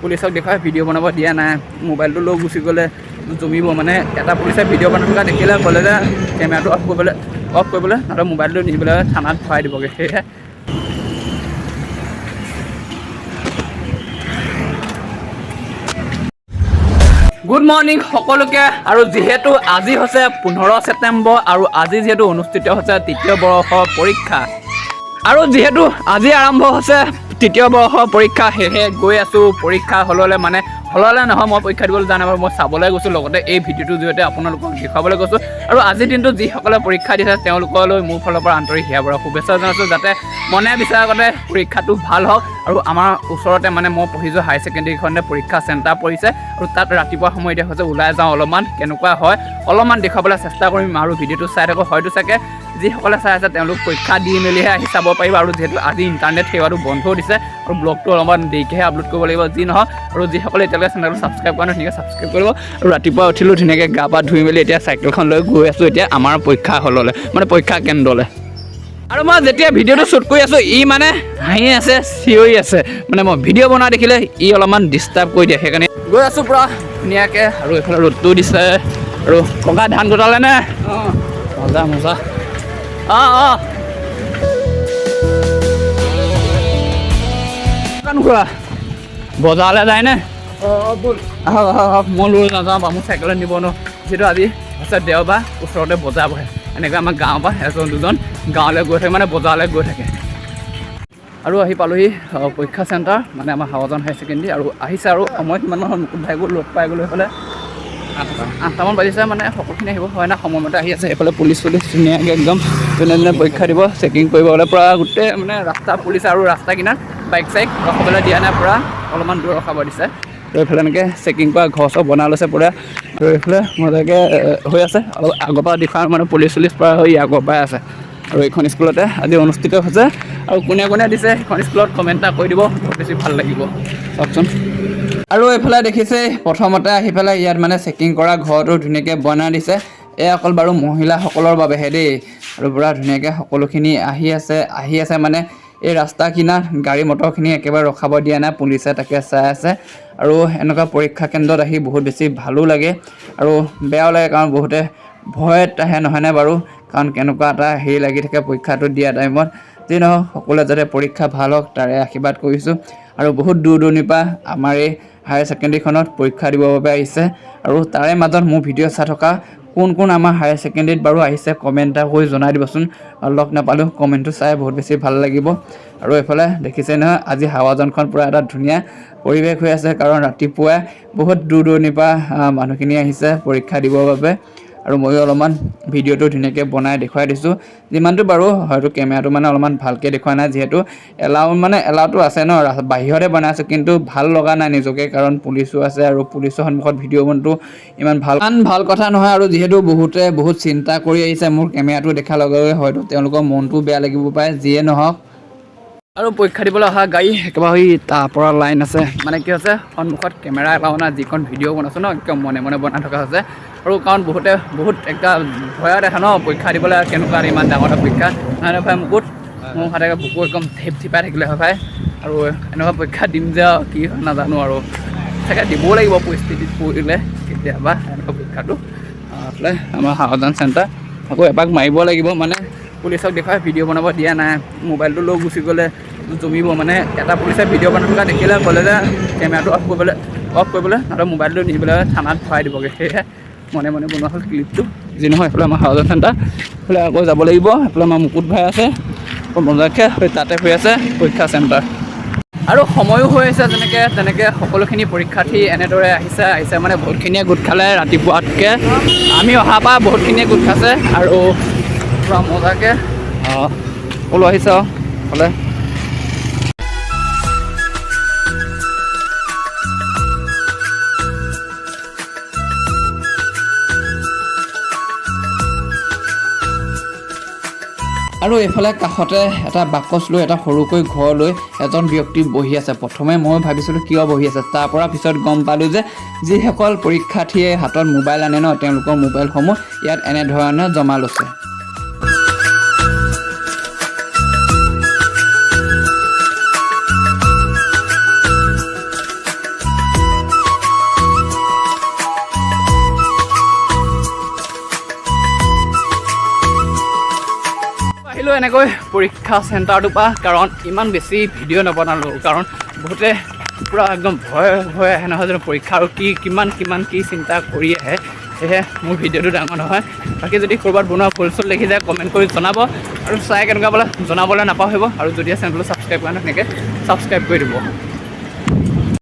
পুলিচক দেখুৱাই ভিডিঅ' বনাব দিয়া নাই মোবাইলটো লৈ গুচি গ'লে জমিব মানে এটা পুলিচে ভিডিঅ' বনাই থকা দেখিলে ক'লে যে কেমেৰাটো অফ কৰিবলৈ নহ'লে মোবাইলটো নি পেলাই থানাত ভৰাই দিবগৈ সেয়েহে গুড মৰ্নিং সকলোকে আৰু যিহেতু আজি হৈছে 15 ছেপ্টেম্বৰ আৰু আজি যিহেতু অনুষ্ঠিত হৈছে তৃতীয় বৰ্ষৰ পৰীক্ষা আৰু যিহেতু আজি আৰম্ভ হৈছে তৃতীয় বৰ্ষৰ পৰীক্ষা সেয়েহে গৈ আছোঁ পৰীক্ষা হললৈ মানে হললৈ নহয় মই পৰীক্ষা দিবলৈ যোৱা নাই বাৰু মই চাবলৈ গৈছোঁ লগতে এই ভিডিঅ'টোৰ জৰিয়তে আপোনালোকক দেখুৱাবলৈ গৈছোঁ আৰু আজিৰ দিনটোত যিসকলে পৰীক্ষা দিছে তেওঁলোকলৈ মোৰ ফালৰ পৰা আন্তৰিক হিয়া ভৰা শুভেচ্ছা জনাইছোঁ যাতে মনে বিচৰাগতে পৰীক্ষাটো ভাল হওক আৰু আমাৰ ওচৰতে মানে মই পঢ়ি যোৱা হায়াৰ ছেকেণ্ডেৰীখনতে পৰীক্ষা চেণ্টাৰ পৰিছে আৰু তাত ৰাতিপুৱা সময়তে হৈছে ওলাই যাওঁ অলপমান কেনেকুৱা হয় অলপমান দেখুৱাবলৈ চেষ্টা কৰিম আৰু ভিডিঅ'টো চাই থাকোঁ হয়তো চাগে যিসকলে চাই আছে তেওঁলোক পৰীক্ষা দি মেলিহে আহি চাব পাৰিব আৰু যিহেতু আজি ইণ্টাৰনেট সেৱাটো বন্ধও দিছে আৰু ব্লগটো অলপমান দেৰিকৈহে আপলোড কৰিব লাগিব যি নহওক আৰু যিসকলে এতিয়ালৈকে চেনেলটো ছাবস্ক্ৰাইব কৰা নাই ধুনীয়াকৈ ছাবস্ক্ৰাইব কৰিব আৰু ৰাতিপুৱা উঠিলোঁ ধুনীয়াকৈ গা পা ধুই মেলি এতিয়া চাইকেলখন লৈ গৈ আছোঁ এতিয়া আমাৰ পৰীক্ষা হললৈ মানে পৰীক্ষা কেন্দ্ৰলৈ আৰু মই যেতিয়া ভিডিঅ'টো শ্বুট কৰি আছোঁ ই মানে হাঁহি আছে চিঞৰি আছে মানে মই ভিডিঅ' বনোৱা দেখিলে ই অলপমান ডিষ্টাৰ্ব কৰি দিয়ে সেইকাৰণে গৈ আছোঁ পূৰা ধুনীয়াকৈ আৰু এইফালে ৰ'দটো দিছে আৰু ককা ধান গোটালে নে মজা মজা নোখোৱা বজাৰলৈ যায়নে মই লৈ নাযাওঁ বাৰু মোক চাইকেলত নিব ন যিহেতু আজি হৈছে দেওবাৰ ওচৰতে বজাৰ বহে এনেকৈ আমাৰ গাঁৱৰ পৰা এজন দুজন গাঁৱলৈ গৈ থাকে মানে বজাৰলৈ গৈ থাকে আৰু আহি পালোহি পৰীক্ষা চেণ্টাৰ মানে আমাৰ হাৱাজান হায়াৰ ছেকেণ্ডেৰী আৰু আহিছে আৰু সময় কিমান নহয় মুকুট ভাইবোৰ লগ পাই গ'লো এইফালে 8টামান বাজিছে মানে সকলোখিনি আহিব হয় না সময়মতে আহি আছে এইফালে পুলিচ ধুনীয়াকৈ একদম যোনে পৰীক্ষা দিব চেকিং কৰিব গ'লে পূৰা গোটেই মানে ৰাস্তা পুলিচ আৰু ৰাস্তা কিনাৰত বাইক চাইক ৰখাবলৈ দিয়া নাই পূৰা অলপমান দূৰ ৰখাব দিছে আৰু এইফালে এনেকৈ চেকিং কৰা ঘৰ চব বনাই লৈছে পূৰা আৰু এইফালে মজাকৈ হৈ আছে অলপ আগৰ পৰা দেখুৱা মানে পুলিচ চুলিচ পৰা হৈ আগৰ পৰাই আছে আৰু এইখন স্কুলতে আজি অনুষ্ঠিত হৈছে আৰু কোনে কোনে দিছে সেইখন স্কুলত কমেণ্ট এটা কৰি দিব বহুত বেছি ভাল লাগিব চাওকচোন আৰু এইফালে দেখিছে প্ৰথমতে আহি পেলাই ইয়াত মানে চেকিং কৰা ঘৰটো ধুনীয়াকৈ বনাই দিছে এয়া অকল বাৰু মহিলাসকলৰ বাবেহে দেই আৰু পূৰা ধুনীয়াকৈ সকলোখিনি আহি আছে মানে এই ৰাস্তা কিনাৰত গাড়ী মটৰখিনি একেবাৰে ৰখাব দিয়া নাই পুলিচে তাকে চাই আছে আৰু এনেকুৱা পৰীক্ষা কেন্দ্ৰত আহি বহুত বেছি ভালো লাগে আৰু বেয়াও লাগে কাৰণ বহুতে ভয়ত আহে নহয়নে বাৰু কাৰণ কেনেকুৱা এটা হেৰি লাগি থাকে পৰীক্ষাটো দিয়া টাইমত যি নহওক সকলোৱে যাতে পৰীক্ষা ভাল হওক তাৰে আশীৰ্বাদ কৰিছোঁ আৰু বহুত দূৰ দূৰণিৰ পৰা আমাৰ এই হায়াৰ ছেকেণ্ডেৰীখনত পৰীক্ষা দিবৰ বাবে আহিছে আৰু তাৰে মাজত মোৰ ভিডিঅ' চাই থকা কোন কোন আমাৰ হায়াৰ ছেকেণ্ডেৰীত বাৰু আহিছে কমেণ্ট এটা কৰি জনাই দিবচোন আৰু লগ নাপালেও কমেণ্টটো চাই বহুত বেছি ভাল লাগিব আৰু এইফালে দেখিছে নহয় আজি হাৱাজানখন পূৰা এটা ধুনীয়া পৰিৱেশ হৈ আছে কাৰণ ৰাতিপুৱাই বহুত দূৰ দূৰণিৰ পৰা মানুহখিনি আহিছে পৰীক্ষা দিবৰ বাবে আৰু ময়ো অলপমান ভিডিঅ'টো ধুনীয়াকৈ বনাই দেখুৱাই দিছোঁ যিমানটো বাৰু হয়তো কেমেৰাটো মানে অলপমান ভালকৈ দেখুওৱা নাই যিহেতু এলাউটো আছে ন বাহিৰতে বনাইছোঁ কিন্তু ভাল লগা নাই নিজকে কাৰণ পুলিচো আছে আৰু পুলিচৰ সন্মুখত ভিডিঅ' বনোৱাটো ইমান ভাল কথা নহয় আৰু যিহেতু বহুতে বহুত চিন্তা কৰি আহিছে মোৰ কেমেৰাটো দেখাৰ লগে লগে হয়তো তেওঁলোকৰ মনটো বেয়া লাগিব পাৰে যিয়ে নহওক আৰু পৰীক্ষা দিবলৈ অহা গাড়ী একেবাৰে তাৰ পৰা লাইন আছে মানে কি হৈছে সন্মুখত কেমেৰা এলাও নাই যিখন ভিডিঅ' বনাইছোঁ ন একদম মনে মনে বনাই থকা হৈছে আৰু কাৰণ বহুত একটা ভয়ত দেখা ন পৰীক্ষা দিবলৈ কেনেকুৱা ইমান ডাঙৰ এটা পৰীক্ষা নহয় ভাই মুকুট মোৰ হাতে বুকু একদম থিপাই থাকিলে হয় ভাই আৰু এনেকুৱা পৰীক্ষা দিম যে কি হয় নাজানো আৰু চাগে দিবও লাগিব পৰিস্থিতিত পৰিলে কেতিয়াবা এনেকুৱা পৰীক্ষাটো আচলতে আমাৰ হাৱাজান চেণ্টাৰ আকৌ এপাক মাৰিব লাগিব মানে পুলিচক দেখুৱাই ভিডিঅ' বনাব দিয়া নাই মোবাইলটো লৈ গুচি গ'লে জমিব মানে এটা পুলিচে ভিডিঅ' বনাই থকা দেখিলে ক'লে যে কেমেৰাটো অফ কৰিবলৈ নহ'লে মোবাইলটো নি পেলাই থানাত ভৰাই দিবগৈ সেয়েহে মনে মনে বনোৱা হ'ল ক্লিপটো যি নহয় এইফালে আমাৰ হাৱাজান চেণ্টাৰ এইফালে আকৌ যাব লাগিব এইফালে আমাৰ মুকুট ভাই আছে মজাকৈ তাতে হৈ আছে পৰীক্ষা চেণ্টাৰ আৰু সময়ো হৈ আছে তেনেকৈ সকলোখিনি পৰীক্ষাৰ্থী এনেদৰে আহিছে মানে বহুতখিনিয়ে গোট খালে ৰাতিপুৱাতকৈ আমি অহাৰ পৰা বহুতখিনিয়ে গোট খাইছে আৰু পূৰা মজাকৈ সকলো আহিছে হ'লে আৰু এইফালে কাষতে এটা বাকচ লৈ এটা সৰুকৈ ঘৰ লৈ এজন ব্যক্তি বহি আছে প্ৰথমে মই ভাবিছিলোঁ কিয় বহি আছে তাৰ পৰা পিছত গম পালোঁ যে যিসকল পৰীক্ষাৰ্থীয়ে হাতত মোবাইল আনে ন তেওঁলোকৰ মোবাইলসমূহ ইয়াত এনেধৰণে জমা লৈছে আহিলোঁ এনেকৈ পৰীক্ষা চেণ্টাৰটোৰ পৰা, কাৰণ ইমান বেছি ভিডিঅ' নবনালোঁ, কাৰণ বহুতে পূৰা একদম ভয় ভয় আহে নহয় জানো পৰীক্ষা, আৰু কিমান কি চিন্তা কৰি আহে, সেয়েহে মোৰ ভিডিঅ'টো ডাঙৰ নহয়। বাকী যদি ক'ৰবাত বনোৱা ভুল চুল দেখি যায় কমেণ্ট কৰি জনাব, আৰু চাই কেনেকুৱা বোলে জনাবলৈ নাপাহৰিব, আৰু যদি চেনেলটো ছাবস্ক্ৰাইব কৰা নাই তেনেকৈ ছাবস্ক্ৰাইব কৰি দিব।